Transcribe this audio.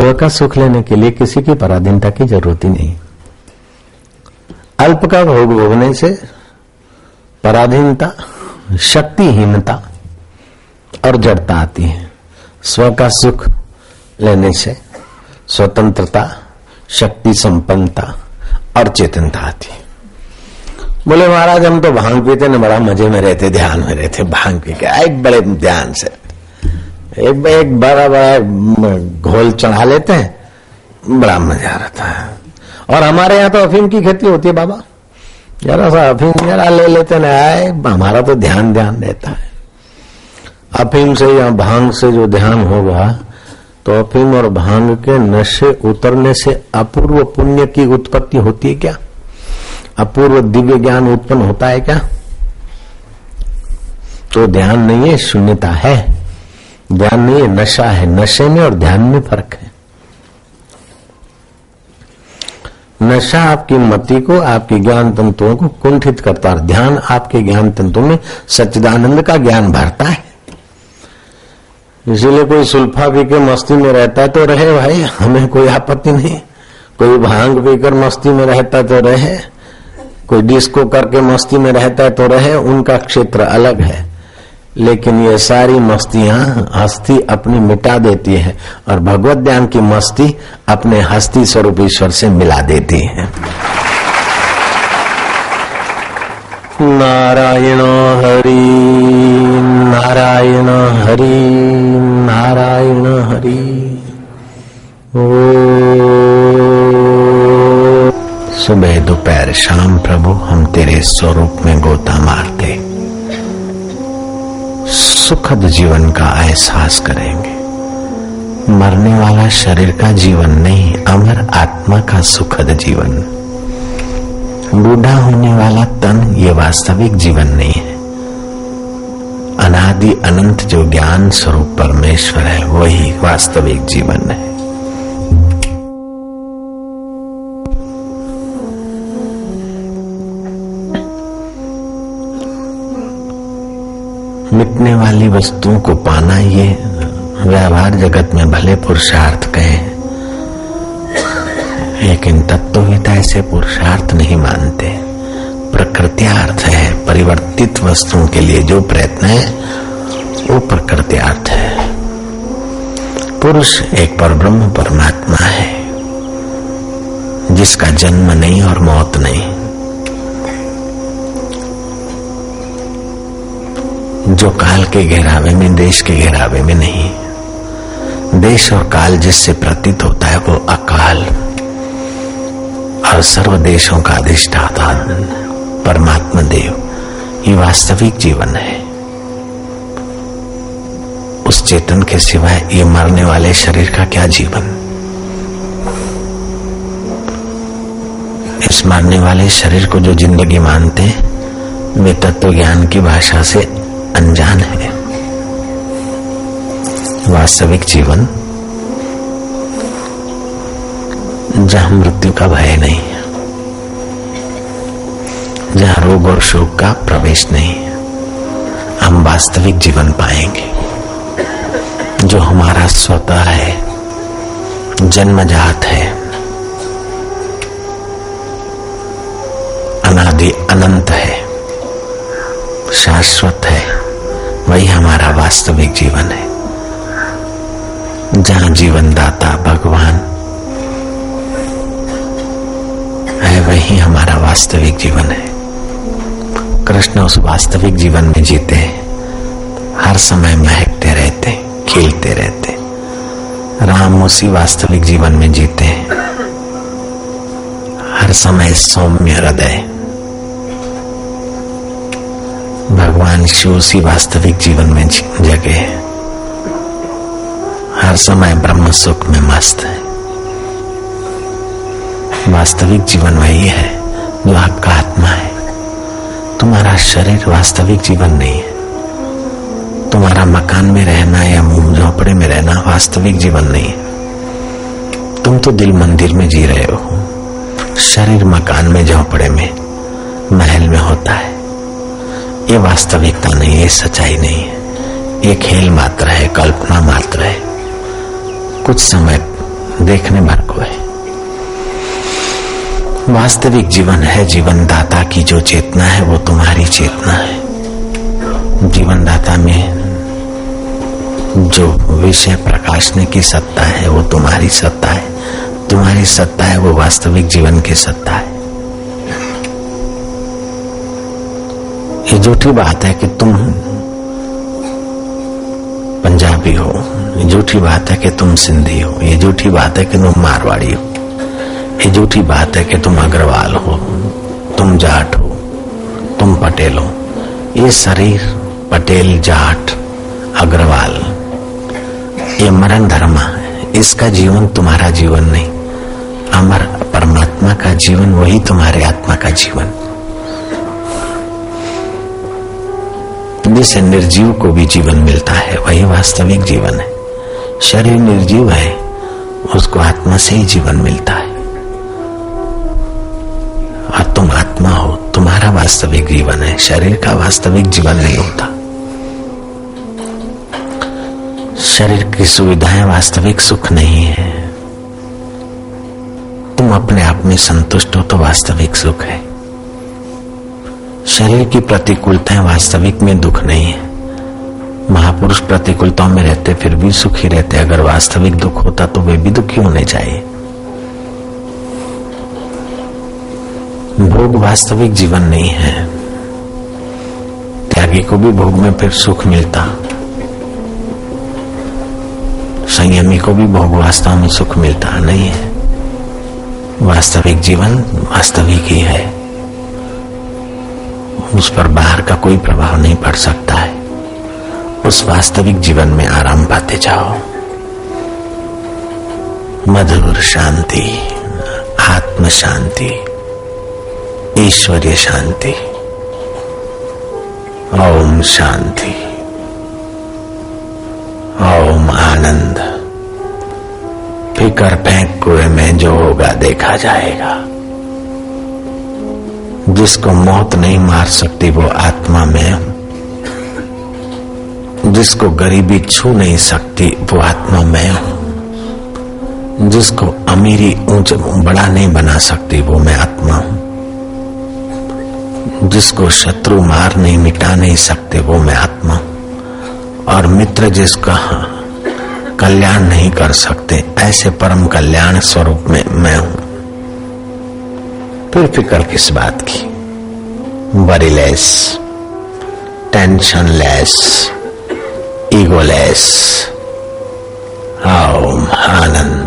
स्व का सुख लेने के लिए किसी की पराधीनता की जरूरत ही नहीं। अल्प का भोग भोगने से पराधीनता, शक्तिहीनता और जड़ता आती है। स्व का सुख लेने से स्वतंत्रता, शक्ति संपन्नता और चेतनता आती है। बोले महाराज हम तो भांग पीते न, बड़ा मजे में रहते, ध्यान में रहते, भांग पी के एक बड़े ध्यान से एक बड़ा बड़ा घोल चढ़ा लेते हैं, बड़ा मजा रहता है। और हमारे यहाँ तो अफीम की खेती होती है बाबा, जरा सा अफीम जरा ले लेते न, आए हमारा तो ध्यान रहता है। अफीम से या भांग से जो ध्यान होगा तो अफीम और भांग के नशे उतरने से अपूर्व पुण्य की उत्पत्ति होती है क्या? अपूर्व दिव्य ज्ञान उत्पन्न होता है क्या? तो ध्यान नहीं है, शून्यता है। ध्यान नहीं है, नशा है। नशे में और ध्यान में फर्क है। नशा आपकी मति को, आपके ज्ञान तंतुओं को कुंठित करता है। ध्यान आपके ज्ञान तंतुओं में सच्चिदानंद का ज्ञान भरता है। इसीलिए कोई सुल्फा पी के मस्ती में रहता है तो रहे भाई, हमें कोई आपत्ति नहीं। कोई भांग पीकर मस्ती में रहता है तो रहे, कोई डिस्को करके मस्ती में रहता है तो रहे, उनका क्षेत्र अलग है। लेकिन ये सारी मस्तियां हस्ती अपनी मिटा देती है और भगवत ज्ञान की मस्ती अपने हस्ती स्वरूप ईश्वर से मिला देती है। नारायण हरि नारायण हरि नारायण हरि। सुबह दोपहर शाम प्रभु हम तेरे स्वरूप में गोता मारते सुखद जीवन का एहसास करेंगे। मरने वाला शरीर का जीवन नहीं, अमर आत्मा का सुखद जीवन। बूढ़ा होने वाला तन ये वास्तविक जीवन नहीं है। अनादि अनंत जो ज्ञान स्वरूप परमेश्वर है वही वास्तविक जीवन है। मिटने वाली वस्तुओं को पाना ये व्यवहार जगत में भले पुरुषार्थ कहे, लेकिन तत्वविद ऐसे पुरुषार्थ नहीं मानते। प्रकृत्यार्थ है। परिवर्तित वस्तुओं के लिए जो प्रयत्न है वो प्रकृत्यार्थ है। पुरुष एक परब्रह्म परमात्मा है जिसका जन्म नहीं और मौत नहीं, जो काल के घेरावे में, देश के घेरावे में नहीं। देश और काल जिससे प्रतीत होता है वो अकाल और सर्व देशों का अधिष्ठाता परमात्मा देव, ये वास्तविक जीवन है। उस चेतन के सिवाय ये मरने वाले शरीर का क्या जीवन। इस मरने वाले शरीर को जो जिंदगी मानते हैं वे तत्व ज्ञान की भाषा से अनजान है। वास्तविक जीवन जहां मृत्यु का भय नहीं है, जहां रोग और शोक का प्रवेश नहीं है, हम वास्तविक जीवन पाएंगे जो हमारा स्वतः है, जन्मजात है, अनादि अनंत है, शाश्वत है। वही हमारा वास्तविक जीवन है। जहां जीवन दाता भगवान है वही हमारा वास्तविक जीवन है। कृष्ण उस वास्तविक जीवन में जीते हैं, हर समय महकते रहते, खिलते रहते। राम उसी वास्तविक जीवन में जीते हैं, हर समय सौम्य हृदय। भगवान शिव उसी वास्तविक जीवन में जगे, हर समय ब्रह्म सुख में मस्त है। वास्तविक जीवन वही है जो आपका आत्मा है। तुम्हारा शरीर वास्तविक जीवन नहीं है। तुम्हारा मकान में रहना या मुंह झोपड़े में रहना वास्तविक जीवन नहीं है। तुम तो दिल मंदिर में जी रहे हो। शरीर मकान में, झोपड़े में, महल में होता है। ये वास्तविकता नहीं, ये सच्चाई नहीं है। ये खेल मात्र है, कल्पना मात्र है। कुछ समय देखने भर को है। वास्तविक जीवन है जीवन दाता की जो चेतना है वो तुम्हारी चेतना है। जीवन दाता में जो विषय प्रकाशने की सत्ता है वो तुम्हारी सत्ता है। तुम्हारी सत्ता है वो वास्तविक जीवन की सत्ता है। ये झूठी बात है कि तुम पंजाबी हो, ये झूठी बात है कि तुम सिंधी हो, ये झूठी बात है कि तुम मारवाड़ी हो, ये झूठी बात है कि तुम अग्रवाल हो, तुम जाट हो, तुम पटेल हो। ये शरीर पटेल जाट अग्रवाल ये मरण धर्म है। इसका जीवन तुम्हारा जीवन नहीं। अमर परमात्मा का जीवन वही तुम्हारे आत्मा का जीवन। जिसे निर्जीव को भी जीवन मिलता है वही वास्तविक जीवन है। शरीर निर्जीव है, उसको आत्मा से ही जीवन मिलता है। और तुम आत्मा हो, तुम्हारा वास्तविक जीवन है। शरीर का वास्तविक जीवन नहीं होता। शरीर की सुविधाएं वास्तविक सुख नहीं है। तुम अपने आप में संतुष्ट हो तो वास्तविक सुख है। शरीर की प्रतिकूलताएं वास्तविक में दुख नहीं है। महापुरुष प्रतिकूलताओं में रहते फिर भी सुखी रहते। अगर वास्तविक दुख होता तो वे भी दुखी होने चाहिए। भोग वास्तविक जीवन नहीं है। त्यागी को भी भोग में फिर सुख मिलता। संयमी को भी भोग वास्तव में सुख मिलता नहीं है। वास्तविक जीवन वास्तविक ही है। उस पर बाहर का कोई प्रभाव नहीं पड़ सकता है। उस वास्तविक जीवन में आराम पाते जाओ। मधुर शांति, आत्म शांति, ईश्वरीय शांति। ओम शांति, ओम आनंद। फिकर फेंक कुएं में जो होगा देखा जाएगा। जिसको मौत नहीं मार सकती वो आत्मा में, जिसको गरीबी छू नहीं सकती वो आत्मा में हूं, जिसको अमीरी ऊंच बड़ा नहीं बना सकती वो मैं आत्मा हूं, जिसको शत्रु मार नहीं मिटा नहीं सकते वो मैं आत्मा हूं, और मित्र जिसका कल्याण नहीं कर सकते ऐसे परम कल्याण स्वरूप में मैं हूं। फिर फिक्र किस बात की? Worryless, tensionless, egoless. ओम आनंद।